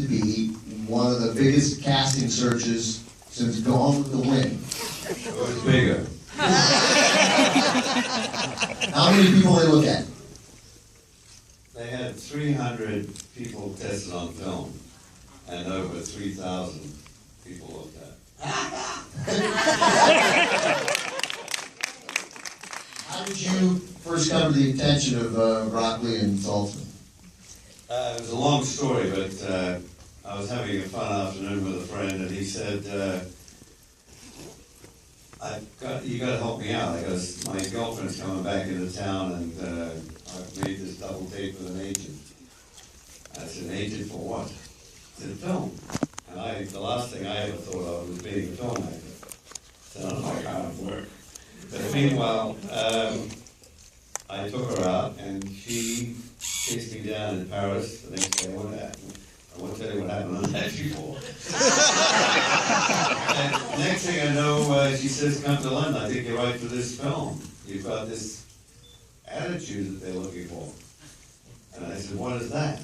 to be one of the biggest casting searches since Gone with the Wind. It was bigger. How many people they look at? They had 300 people tested on film, and over 3,000 people looked at. How did you first come to the attention of Broccoli and Saltzman? It was a long story, but I was having a fun afternoon with a friend, and he said, you got to help me out. Because my girlfriend's coming back into town, and I've made this double date with an agent. I said, an agent for what? He said, film. And the last thing I ever thought of was being a film actor. Sounds like hard work. But meanwhile, I took her out, and she chased me down in Paris the next day. What happened? I won't tell you what happened on that before. And next thing I know, she says, come to London. I think you're right for this film. You've got this attitude that they're looking for. And I said, what is that?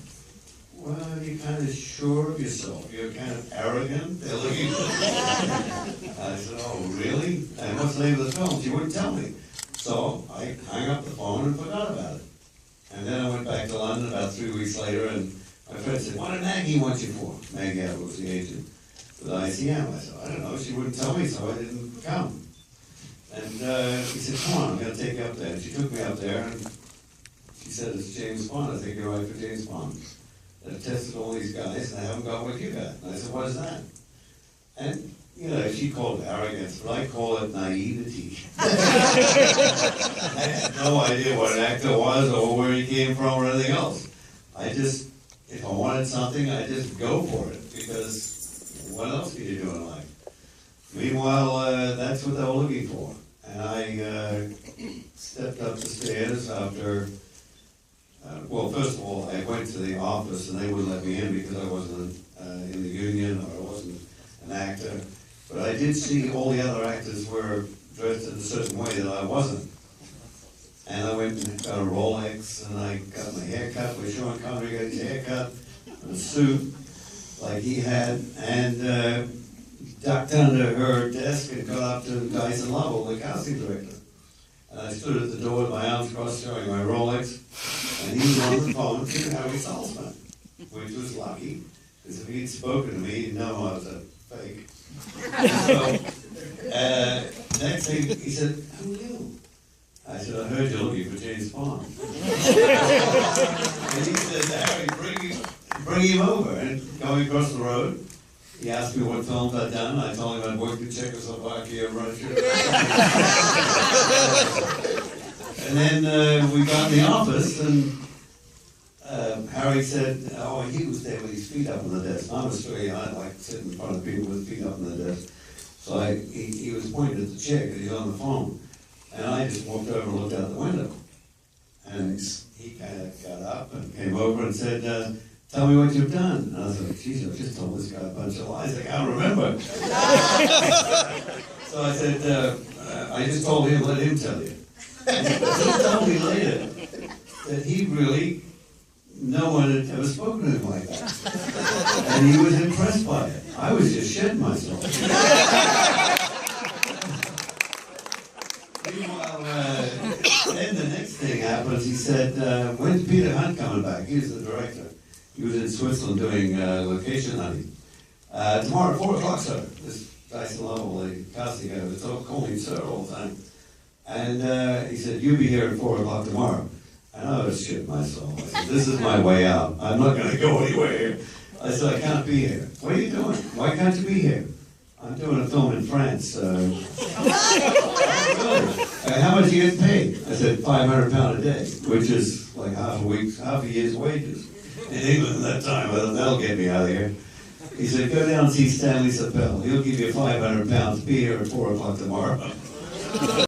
Well, you're kind of sure of yourself. You're kind of arrogant. They're looking for I said, oh, really? And what's the name of the film? She wouldn't tell me. So I hung up the phone and forgot about it. And then I went back to London about 3 weeks later, and my friend said, what did Maggie want you for? Maggie was the agent with ICM. I said, I don't know. She wouldn't tell me, so I didn't come. And he said, come on, I'm going to take you up there. And she took me up there, and she said, it's James Bond. I think you're right for James Bond. I've tested all these guys, and I haven't got what you got. And I said, what is that? And, you know, she called it arrogance, but I call it naivety. I had no idea what an actor was or where he came from or anything else. I just, if I wanted something, I just go for it, because what else can you do in life? Meanwhile, that's what they were looking for. And I stepped up the stairs after, well, first of all, I went to the office and they wouldn't let me in because I wasn't in the union or I wasn't an actor. But I did see all the other actors were dressed in a certain way that I wasn't. And I went and got a Rolex, and I got my hair cut, where Sean Connery got his hair cut, and a suit like he had, and ducked under her desk and got up to Dyson Lovell, the casting director. And I stood at the door with my arms crossed showing my Rolex, and he was on the phone to Harry Saltzman, which was lucky, because if he'd spoken to me, he'd know I was a fake. So, next thing, he said, who are you? I said, I heard you're looking for James Bond. And he said, Harry, bring him over. And going across the road, he asked me what films I'd done. I told him I'd worked in Czechoslovakia, Russia. And then we got in the office, and Harry said, oh, he was there with his feet up on the desk. I'm Australian, I like sitting in front of people with feet up on the desk. So he was pointing at the chair because he was on the phone. And I just walked over and looked out the window. And he kind of got up and came over and said, tell me what you've done. And I was like, geez, I just told this guy a bunch of lies. I can't remember. So I said, I just told him, let him tell you. And he told me later that he really, no one had ever spoken to him like that. And he was impressed by it. I was just shedding myself. Meanwhile, then the next thing happens, he said, when's Peter Hunt coming back? He was the director. He was in Switzerland doing location hunting. Tomorrow at 4 o'clock, sir. This Dyson Lovell, the casting guy, was calling me sir all the time. And he said, you'll be here at 4 o'clock tomorrow. And I was shitting myself. I said, this is my way out. I'm not going to go anywhere. I said, I can't be here. What are you doing? Why can't you be here? I'm doing a film in France. How much do you get paid? I said, £500 a day, which is like half a year's wages. In England at that time, I thought, that'll get me out of here. He said, go down and see Stanley Sapel. He'll give you £500. Be here at 4 o'clock tomorrow.